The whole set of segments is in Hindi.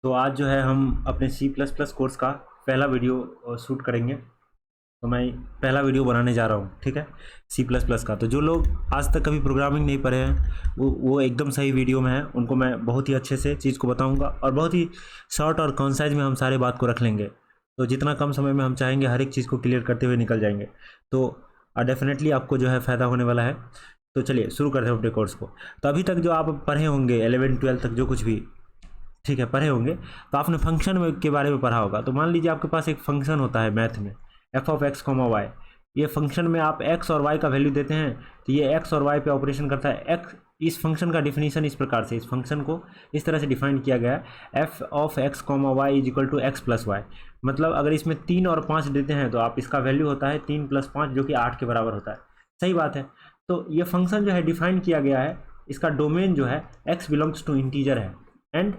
तो आज जो है हम अपने सी प्लस प्लस कोर्स का पहला वीडियो शूट करेंगे। तो मैं पहला वीडियो बनाने जा रहा हूँ, ठीक है, सी प्लस प्लस का। तो जो लोग आज तक कभी प्रोग्रामिंग नहीं पढ़े हैं वो एकदम सही वीडियो में है, उनको मैं बहुत ही अच्छे से चीज़ को बताऊँगा और बहुत ही शॉर्ट और कॉन्साइज में हम सारे बात को रख लेंगे। तो जितना कम समय में हम चाहेंगे हर एक चीज़ को क्लियर करते हुए निकल जाएंगे। तो डेफिनेटली आपको जो है फ़ायदा होने वाला है। तो चलिए शुरू करते हैं अपने कोर्स को। तो अभी तक जो आप पढ़े होंगे 11-12 तक जो कुछ भी, ठीक है, पढ़े होंगे, तो आपने फंक्शन में के बारे में पढ़ा होगा। तो मान लीजिए आपके पास एक फंक्शन होता है मैथ में, f of x comma y. ये फंक्शन में आप एक्स और वाई का वैल्यू देते हैं, तो ये एक्स और वाई पे ऑपरेशन करता है। एक्स, इस फंक्शन का डिफिनीशन इस प्रकार से, इस फंक्शन को इस तरह से डिफाइन किया गया है, f of x comma y is equal to x plus y. मतलब अगर इसमें 3 और 5 देते हैं तो आप इसका वैल्यू होता है 3 + 5 जो कि 8 के बराबर होता है। सही बात है। तो ये फंक्शन जो है डिफाइन किया गया है, इसका डोमेन जो है x बिलोंग्स टू इंटीजर है and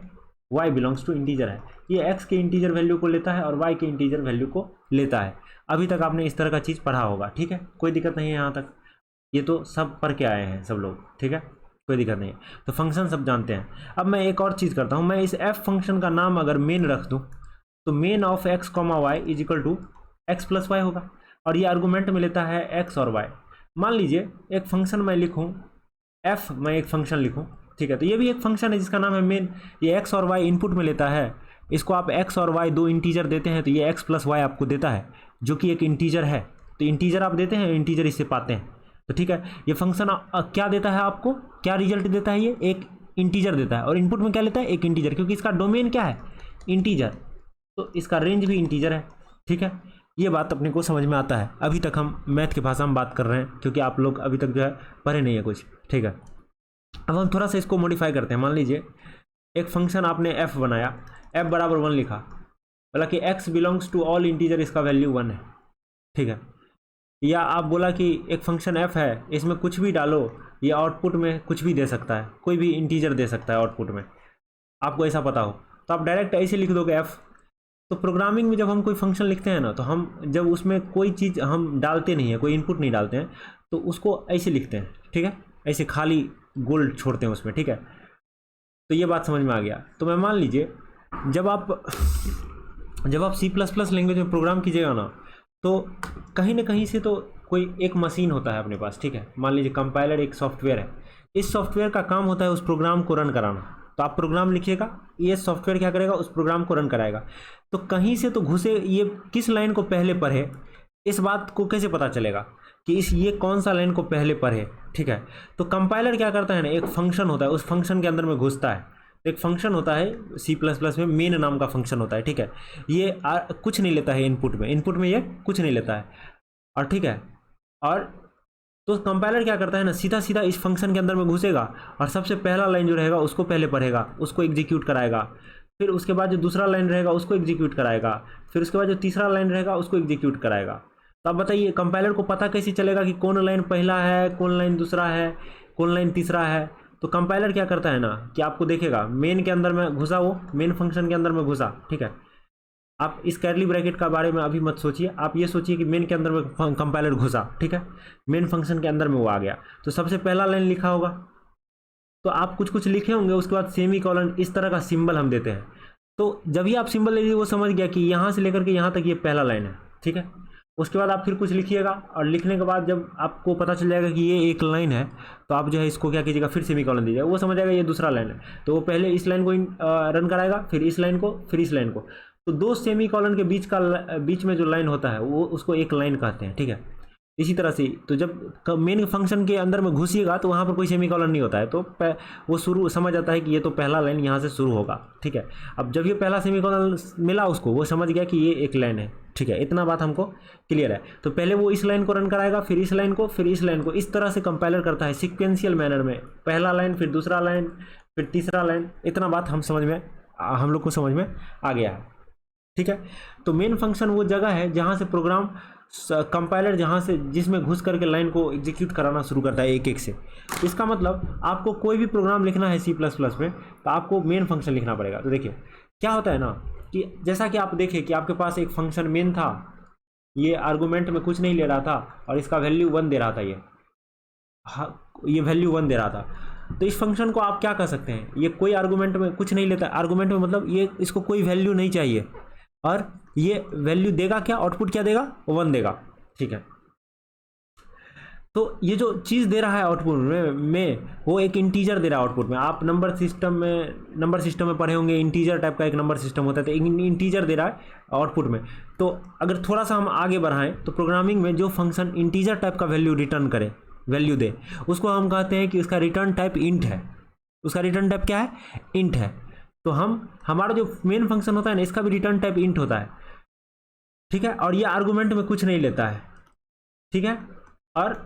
y belongs to integer है। ये x के इंटीजर वैल्यू को लेता है और y के इंटीजर वैल्यू को लेता है। अभी तक आपने इस तरह का चीज़ पढ़ा होगा, ठीक है, कोई दिक्कत नहीं है यहाँ तक। ये तो सब पढ़ के आए हैं सब लोग, ठीक है, कोई दिक्कत नहीं है। तो फंक्शन सब जानते हैं। अब मैं एक और चीज़ करता हूँ, मैं इस f फंक्शन का नाम अगर मेन रख दूँ तो main of x comma y is equal to x plus y होगा, और ये आर्गूमेंट में लेता है x और y। मान लीजिए एक फंक्शन मैं लिखूँ f, मैं एक फंक्शन लिखूँ, ठीक है, तो ये भी एक फंक्शन है जिसका नाम है मेन। ये x और y इनपुट में लेता है, इसको आप x और y दो इंटीजर देते हैं तो ये x प्लस वाई आपको देता है जो कि एक इंटीजर है। तो इंटीजर आप देते हैं, इंटीजर इससे पाते हैं। तो ठीक है, ये फंक्शन क्या देता है आपको, क्या रिजल्ट देता है, ये एक इंटीजर देता है और इनपुट में क्या लेता है, एक इंटीजर, क्योंकि इसका डोमेन क्या है, इंटीजर, तो इसका रेंज भी इंटीजर है। ठीक है, ये बात अपने को समझ में आता है। अभी तक हम मैथ की भाषा में बात कर रहे हैं क्योंकि आप लोग अभी तक जो है पढ़े नहीं है कुछ, ठीक है। अब हम थोड़ा सा इसको मॉडिफाई करते हैं। मान लीजिए एक फंक्शन आपने f बनाया, f बराबर 1 लिखा, बोला कि x belongs to all integer, इसका वैल्यू 1 है, ठीक है। या आप बोला कि एक फंक्शन f है, इसमें कुछ भी डालो, ये आउटपुट में कुछ भी दे सकता है, कोई भी इंटीजर दे सकता है आउटपुट में, आपको ऐसा पता हो तो आप डायरेक्ट ऐसे लिख दोगे f। तो प्रोग्रामिंग में जब हम कोई फंक्शन लिखते हैं ना, तो हम जब उसमें कोई चीज़ हम डालते नहीं है, कोई इनपुट नहीं डालते हैं, तो उसको ऐसे लिखते हैं, ठीक है, ऐसे खाली गोल छोड़ते हैं उसमें, ठीक है। तो ये बात समझ में आ गया। तो मैं मान लीजिए जब आप सी प्लस प्लस लैंग्वेज में प्रोग्राम कीजिएगा ना, तो कहीं ना कहीं से तो कोई एक मशीन होता है अपने पास, ठीक है। मान लीजिए कंपाइलर एक सॉफ्टवेयर है, इस सॉफ्टवेयर का काम होता है उस प्रोग्राम को रन कराना। तो आप प्रोग्राम लिखिएगा, ये सॉफ्टवेयर क्या करेगा, उस प्रोग्राम को रन कराएगा। तो कहीं से तो घुसे, ये किस लाइन को पहले पढ़े, इस बात को कैसे पता चलेगा कि ये कौन सा लाइन को पहले पढ़े, ठीक है। तो कंपाइलर क्या करता है ना, एक फंक्शन होता है, उस फंक्शन के अंदर में घुसता है। एक फंक्शन होता है सी प्लस प्लस में, मेन नाम का फंक्शन होता है, ठीक है। ये कुछ नहीं लेता है इनपुट में ये कुछ नहीं लेता है, और ठीक है। और तो कंपाइलर क्या करता है ना, सीधा सीधा इस फंक्शन के अंदर में घुसेगा और सबसे पहला लाइन जो रहेगा उसको पहले पढ़ेगा, उसको एग्जीक्यूट कराएगा। फिर उसके बाद जो दूसरा लाइन रहेगा उसको एग्जीक्यूट कराएगा, फिर उसके बाद जो तीसरा लाइन रहेगा उसको एग्जीक्यूट कराएगा। तो आप बताइए कंपाइलर को पता कैसे चलेगा कि कौन लाइन पहला है, कौन लाइन दूसरा है, कौन लाइन तीसरा है। तो कंपाइलर क्या करता है ना कि आपको देखेगा मेन के अंदर में घुसा, वो मेन फंक्शन के अंदर में घुसा, ठीक है। आप इस कर्ली ब्रैकेट का बारे में अभी मत सोचिए, आप ये सोचिए कि मेन के अंदर में कंपाइलर घुसा, ठीक है, मेन फंक्शन के अंदर में वो आ गया। तो सबसे पहला लाइन लिखा होगा, तो आप कुछ कुछ लिखे होंगे, उसके बाद सेमी कॉलन, इस तरह का सिंबल हम देते हैं। तो जब ही आप सिंबल ले लीजिए वो समझ गया कि यहाँ से लेकर के यहाँ तक ये पहला लाइन है, ठीक है। उसके बाद आप फिर कुछ लिखिएगा, और लिखने के बाद जब आपको पता चल जाएगा कि ये एक लाइन है, तो आप जो है इसको क्या कीजिएगा, फिर सेमीकोलन दीजिएगा, वो समझ जाएगा ये दूसरा लाइन है। तो वो पहले इस लाइन को रन कराएगा, फिर इस लाइन को, फिर इस लाइन को। तो दो सेमीकोलन के बीच में जो लाइन होता है वो उसको एक लाइन कहते हैं, ठीक है। इसी तरह से तो जब मेन फंक्शन के अंदर में घुसिएगा तो वहाँ पर कोई सेमीकोलन नहीं होता है, तो वो शुरू समझ आता है कि ये तो पहला लाइन यहाँ से शुरू होगा, ठीक है। अब जब ये पहला सेमीकोलन मिला उसको, वो समझ गया कि ये एक लाइन है, ठीक है। इतना बात हमको क्लियर है। तो पहले वो इस लाइन को रन कराएगा, फिर इस लाइन को, फिर इस लाइन को, इस तरह से कंपाइलर करता है सिक्वेंशियल मैनर में, पहला लाइन, फिर दूसरा लाइन, फिर तीसरा लाइन। इतना बात हम लोग को समझ में आ गया है, ठीक है। तो मेन फंक्शन वो जगह है जहाँ से प्रोग्राम कंपाइलर जिसमें घुस करके लाइन को एग्जीक्यूट कराना शुरू करता है एक एक से। इसका मतलब आपको कोई भी प्रोग्राम लिखना है सी प्लस प्लस में, तो आपको मेन फंक्शन लिखना पड़ेगा। तो देखिए क्या होता है ना कि जैसा कि आप देखिए कि आपके पास एक फंक्शन मेन था, ये आर्गूमेंट में कुछ नहीं ले रहा था और इसका वैल्यू 1 दे रहा था, ये वैल्यू 1 दे रहा था। तो इस फंक्शन को आप क्या कर सकते हैं, ये कोई आर्गूमेंट में कुछ नहीं लेता, आर्गूमेंट में मतलब ये इसको कोई वैल्यू नहीं चाहिए, और ये वैल्यू देगा क्या, आउटपुट क्या देगा, 1 देगा, ठीक है। तो ये जो चीज़ दे रहा है आउटपुट में वो एक इंटीजर दे रहा है आउटपुट में। आप नंबर सिस्टम में पढ़े होंगे, इंटीजर टाइप का एक नंबर सिस्टम होता है, तो इंटीजर दे रहा है आउटपुट में। तो अगर थोड़ा सा हम आगे बढ़ाएं तो प्रोग्रामिंग में जो फंक्शन इंटीजर टाइप का वैल्यू रिटर्न करे, वैल्यू दे, उसको हम कहते हैं कि उसका रिटर्न टाइप इंट है। उसका रिटर्न टाइप क्या है, इंट है। तो हमारा जो मेन फंक्शन होता है ना, इसका भी रिटर्न टाइप इंट होता है, ठीक है। और ये आर्गूमेंट में कुछ नहीं लेता है, ठीक है, और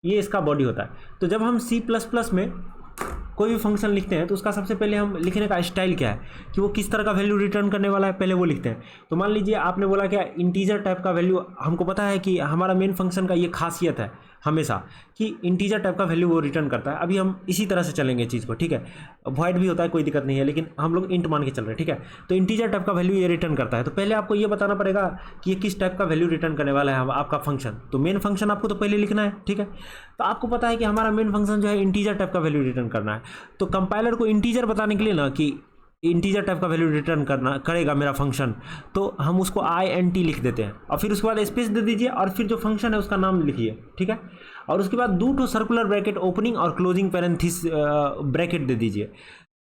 ये इसका बॉडी होता है। तो जब हम C++ में कोई भी फंक्शन लिखते हैं तो उसका सबसे पहले हम लिखने का स्टाइल क्या है कि वो किस तरह का वैल्यू रिटर्न करने वाला है, पहले वो लिखते हैं। तो मान लीजिए आपने बोला क्या, इंटीजर टाइप का वैल्यू, हमको पता है कि हमारा मेन फंक्शन का ये खासियत है हमेशा कि इंटीजर टाइप का वैल्यू वो रिटर्न करता है। अभी हम इसी तरह से चलेंगे चीज़ को, ठीक है। वॉइड भी होता है, कोई दिक्कत नहीं है, लेकिन हम लोग इंट मान के चल रहे हैं, ठीक है। तो इंटीजर टाइप का वैल्यू ये रिटर्न करता है। तो पहले आपको ये बताना पड़ेगा कि ये किस टाइप का वैल्यू रिटर्न करने वाला है आपका फंक्शन। तो मेन फंक्शन आपको तो पहले लिखना है, ठीक है। तो आपको पता है कि हमारा मेन फंक्शन जो है इंटीजर टाइप का वैल्यू रिटर्न करना है। तो कंपाइलर को इंटीजर बताने के लिए ना कि इंटीजर टाइप का वैल्यू रिटर्न करेगा मेरा फंक्शन, तो हम उसको INT लिख देते हैं, और फिर उसके बाद स्पेस दे दीजिए, और फिर जो फंक्शन है उसका नाम लिखिए, ठीक है। और उसके बाद 2 सर्कुलर ब्रैकेट ओपनिंग और क्लोजिंग पैरेंथिस ब्रैकेट दे दीजिए।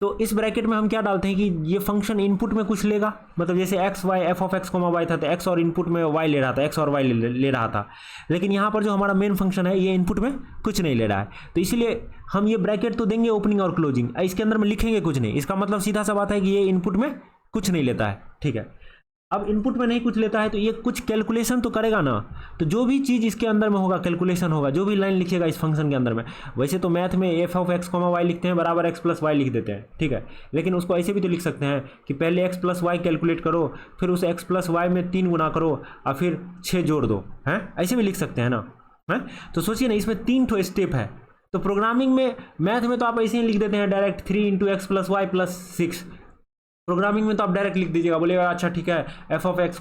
तो इस ब्रैकेट में हम क्या डालते हैं कि ये फंक्शन इनपुट में कुछ लेगा, मतलब जैसे x y f(x, y) था, तो x और इनपुट में y ले रहा था, x और y ले रहा था। लेकिन यहाँ पर जो हमारा मेन फंक्शन है ये इनपुट में कुछ नहीं ले रहा है, तो इसलिए हम ये ब्रैकेट तो देंगे ओपनिंग और क्लोजिंग, इसके अंदर में लिखेंगे कुछ नहीं। इसका मतलब सीधा सा बात है कि ये इनपुट में कुछ नहीं लेता है, ठीक है। अब इनपुट में नहीं कुछ लेता है तो ये कुछ कैलकुलेशन तो करेगा ना। तो जो भी चीज़ इसके अंदर में होगा कैलकुलेशन होगा, जो भी लाइन लिखिएगा इस फंक्शन के अंदर में। वैसे तो मैथ में f(x, y) लिखते हैं बराबर x + y लिख देते हैं, ठीक है। लेकिन उसको ऐसे भी तो लिख सकते हैं कि पहले x + y कैलकुलेट करो, फिर उस x + y में 3 गुना करो और फिर 6 जोड़ दो, हैं, ऐसे भी लिख सकते हैं ना, हैं। तो सोचिए ना, इसमें 3 ठो स्टेप है। तो प्रोग्रामिंग में, मैथ में तो आप ऐसे ही लिख देते हैं डायरेक्ट 3 × x + y + 6। प्रोग्रामिंग में तो आप डायरेक्ट लिख दीजिएगा, बोलिएगा अच्छा ठीक है f(x,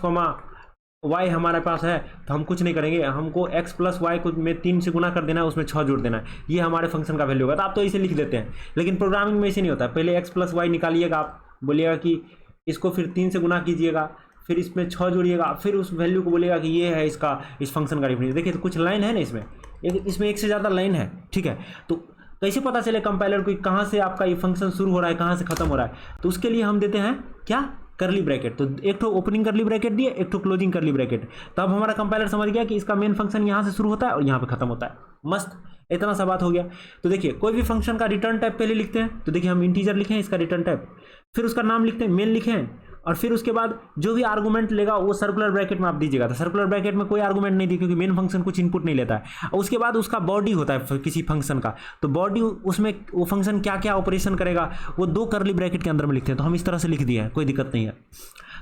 y) हमारे पास है, तो हम कुछ नहीं करेंगे, हमको x + y को में 3 से गुना कर देना है, उसमें 6 जोड़ देना है, ये हमारे फंक्शन का वैल्यू होगा। तो आप तो इसे लिख देते हैं। लेकिन प्रोग्रामिंग में ऐसे नहीं होता, पहले x + y निकालिएगा, आप बोलिएगा कि इसको फिर 3 से गुना कीजिएगा, फिर इसमें 6 जोड़िएगा, फिर उस वैल्यू को बोलिएगा कि ये है इसका, इस फंक्शन का डिफरेंस। देखिए तो कुछ लाइन है ना इसमें एक से ज़्यादा लाइन है, ठीक है। तो कैसे पता चले कंपाइलर को कहाँ से आपका ये फंक्शन शुरू हो रहा है, कहाँ से खत्म हो रहा है? तो उसके लिए हम देते हैं क्या, करली ब्रैकेट। तो एक तो ओपनिंग करली ब्रैकेट दिए, एक तो क्लोजिंग करली ब्रैकेट। तो अब हमारा कंपाइलर समझ गया कि इसका मेन फंक्शन यहाँ से शुरू होता है और यहाँ पे खत्म होता है। मस्त, इतना सा बात हो गया। तो देखिए कोई भी फंक्शन का रिटर्न टाइप पहले लिखते हैं, तो देखिए हम इंटीजर लिखे हैं इसका रिटर्न टाइप, फिर उसका नाम लिखते हैं, मेन लिखे हैं, और फिर उसके बाद जो भी आर्गूमेंट लेगा वो सर्कुलर ब्रैकेट में आप दीजिएगा। तो सर्कुलर ब्रैकेट में कोई आर्गूमेंट नहीं दी क्योंकि मेन फंक्शन कुछ इनपुट नहीं लेता है। और उसके बाद उसका बॉडी होता है किसी फंक्शन का, तो बॉडी उसमें वो फंक्शन क्या क्या ऑपरेशन करेगा वो 2 करली ब्रैकेट के अंदर में लिखते हैं। तो हम इस तरह से लिख दिए हैं, कोई दिक्कत नहीं है।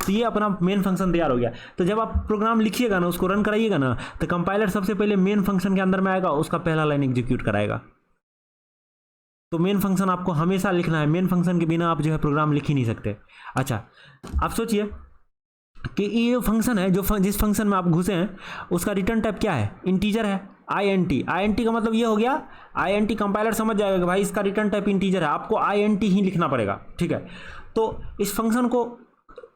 तो ये अपना मेन फंक्शन तैयार हो गया। तो जब आप प्रोग्राम लिखिएगा ना, उसको रन कराइएगा ना, तो कंपाइलर सबसे पहले मेन फंक्शन के अंदर में आएगा, उसका पहला लाइन एग्जीक्यूट कराएगा। तो मेन फंक्शन आपको हमेशा लिखना है, मेन फंक्शन के बिना आप जो है प्रोग्राम लिख ही नहीं सकते। अच्छा, आप सोचिए कि ये फंक्शन है जो जिस फंक्शन में आप घुसे हैं उसका रिटर्न टाइप क्या है, इंटीजर है, INT का मतलब ये हो गया, INT कंपाइलर समझ जाएगा कि भाई इसका रिटर्न टाइप इंटीजर है, आपको INT ही लिखना पड़ेगा, ठीक है। तो इस फंक्शन को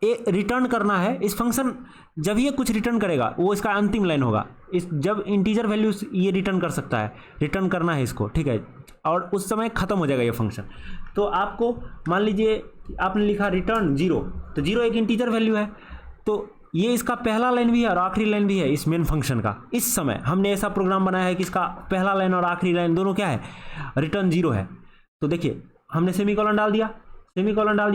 रिटर्न करना है। इस फंक्शन जब ये कुछ रिटर्न करेगा वो इसका अंतिम लाइन होगा, इस जब इंटीजर वैल्यू ये रिटर्न कर सकता है, रिटर्न करना है इसको, ठीक है, और उस समय खत्म हो जाएगा ये फंक्शन। तो आपको मान लीजिए आपने लिखा रिटर्न 0, तो 0 एक इंटीजर वैल्यू है, तो ये इसका पहला लाइन भी है और आखिरी लाइन भी है इस मेन फंक्शन का। इस समय हमने ऐसा प्रोग्राम बनाया है कि इसका पहला लाइन और आखिरी लाइन दोनों क्या है, रिटर्न 0 है। तो देखिए हमने सेमीकोलन डाल दिया,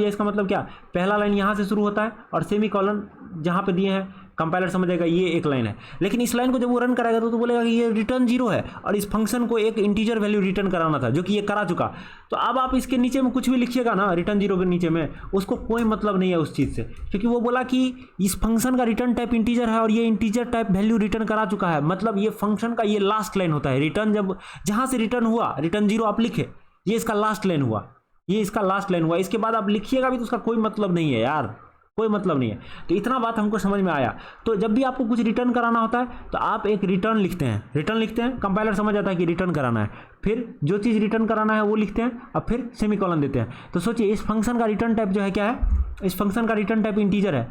इसका मतलब क्या, पहला लाइन यहाँ से शुरू होता है और सेमीकोलन जहाँ पे दिए हैं कंपाइलर समझ जाएगा ये एक लाइन है। लेकिन इस लाइन को जब वो रन कराएगा तो बोलेगा कि ये रिटर्न 0 है और इस फंक्शन को एक इंटीजर वैल्यू रिटर्न कराना था जो कि ये करा चुका। तो अब आप इसके नीचे में कुछ भी लिखिएगा ना, रिटर्न 0 के नीचे में, उसको कोई मतलब नहीं है उस चीज़ से, क्योंकि वो बोला कि इस फंक्शन का रिटर्न टाइप इंटीजर है और ये इंटीजर टाइप वैल्यू रिटर्न करा चुका है। मतलब ये फंक्शन का ये लास्ट लाइन होता है, रिटर्न जब जहाँ से रिटर्न हुआ, रिटर्न 0 आप लिखे, ये इसका लास्ट लाइन हुआ, ये इसका लास्ट लाइन हुआ। इसके बाद आप लिखिएगा भी तो उसका कोई मतलब नहीं है यार, कोई मतलब नहीं है। तो इतना बात हमको समझ में आया। तो जब भी आपको कुछ रिटर्न कराना होता है तो आप एक रिटर्न लिखते हैं, कंपाइलर समझ जाता है कि रिटर्न कराना है, फिर जो चीज़ रिटर्न कराना है वो लिखते हैं, अब फिर सेमीकोलन देते हैं। तो सोचिए इस फंक्शन का रिटर्न टाइप जो है क्या है, इस फंक्शन का रिटर्न टाइप इंटीजर है,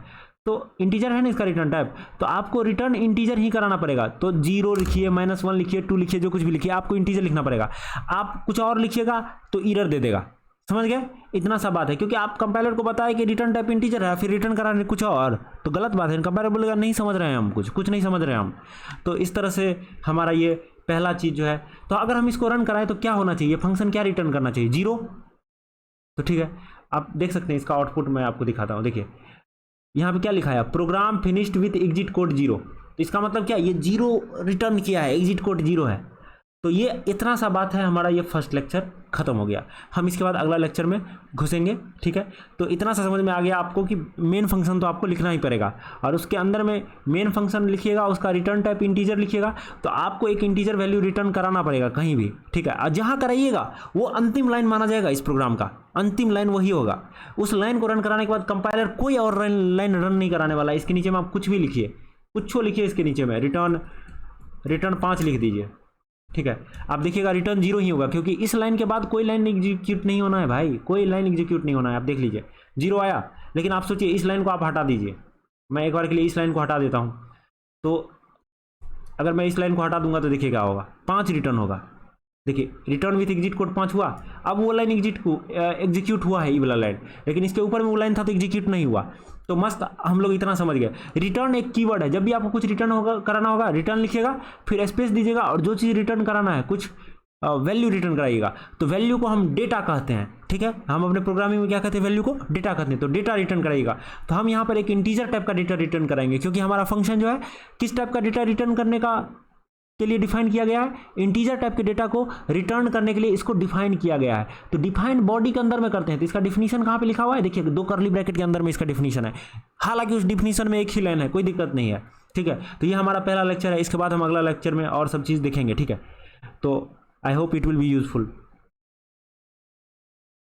तो इंटीजर है ना इसका रिटर्न टाइप, तो आपको रिटर्न इंटीजर ही कराना पड़ेगा। तो 0 लिखिए, -1 लिखिए, 2 लिखिए, जो कुछ भी लिखिए, आपको इंटीजर लिखना पड़ेगा। आप कुछ और लिखिएगा तो एरर दे देगा। समझ गए? इतना सा बात है, क्योंकि आप कंपाइलर को बताया कि रिटर्न टाइप इंटीजर है, फिर रिटर्न कराने कुछ और, तो गलत बात है। कंपाइलर बोलेगा नहीं समझ रहे हैं हम, कुछ नहीं समझ रहे हैं हम। तो इस तरह से हमारा ये पहला चीज़ जो है, तो अगर हम इसको रन कराएं तो क्या होना चाहिए, फंक्शन क्या रिटर्न करना चाहिए, 0। तो ठीक है, आप देख सकते हैं इसका आउटपुट मैं आपको दिखाता हूँ। देखिए यहाँ पे क्या लिखा है, program finished with exit code 0। तो इसका मतलब क्या है, ये 0 रिटर्न किया है, एग्जिट कोड 0 है। तो ये इतना सा बात है, हमारा ये फर्स्ट लेक्चर खत्म हो गया। हम इसके बाद अगला लेक्चर में घुसेंगे, ठीक है। तो इतना सा समझ में आ गया आपको कि मेन फंक्शन तो आपको लिखना ही पड़ेगा, और उसके अंदर में मेन फंक्शन लिखिएगा, उसका रिटर्न टाइप इंटीजर लिखिएगा, तो आपको एक इंटीजर वैल्यू रिटर्न कराना पड़ेगा कहीं भी, ठीक है। और जहाँ कराइएगा वो अंतिम लाइन माना जाएगा, इस प्रोग्राम का अंतिम लाइन वही होगा। उस लाइन को रन कराने के बाद कंपाइलर कोई और लाइन रन नहीं कराने वाला है। इसके नीचे में आप कुछ भी लिखिए, कुछ लिखिए, इसके नीचे में रिटर्न 5 लिख दीजिए, ठीक है। आप देखिएगा रिटर्न 0 ही होगा, क्योंकि इस लाइन के बाद कोई लाइन एग्जीक्यूट नहीं होना है भाई, कोई लाइन एग्जीक्यूट नहीं होना है। आप देख लीजिए 0 आया, लेकिन आप सोचिए इस लाइन को आप हटा दीजिए। मैं एक बार के लिए इस लाइन को हटा देता हूँ, तो अगर मैं इस लाइन को हटा दूंगा तो देखिए क्या होगा, 5 रिटर्न होगा। देखिए रिटर्न विथ एग्जिट कोड 5 हुआ। अब वो लाइन एग्जीक्यूट हुआ है, ये वाला लाइन, लेकिन इसके ऊपर में वो लाइन था तो एग्जीक्यूट नहीं हुआ। तो मस्त, हम लोग इतना समझ गए। रिटर्न एक कीवर्ड है, जब भी आपको कुछ रिटर्न होगा कराना होगा, रिटर्न लिखिएगा, फिर स्पेस दीजिएगा, और जो चीज़ रिटर्न कराना है, कुछ वैल्यू रिटर्न कराइएगा। तो वैल्यू को हम डेटा कहते हैं, ठीक है। हम अपने प्रोग्रामिंग में क्या कहते हैं, वैल्यू को डेटा कहते हैं। तो डेटा रिटर्न कराइएगा, तो हम यहाँ पर एक इंटीजर टाइप का डेटा रिटर्न कराएंगे, क्योंकि हमारा फंक्शन जो है किस टाइप का डेटा रिटर्न करने के लिए डिफाइन किया गया है, इंटीजर टाइप के डेटा को रिटर्न करने के लिए इसको डिफाइन किया गया है। तो डिफाइन बॉडी के अंदर में करते हैं, तो इसका डिफिनीशन कहाँ पे लिखा हुआ है, देखिए 2 कर्ली ब्रैकेट के अंदर में इसका डिफिनीशन है। हालांकि उस डिफिनीशन में एक ही लाइन है, कोई दिक्कत नहीं है, ठीक है। तो ये हमारा पहला लेक्चर है, इसके बाद हम अगला लेक्चर में और सब चीज़ देखेंगे, ठीक है। तो I hope it will be useful.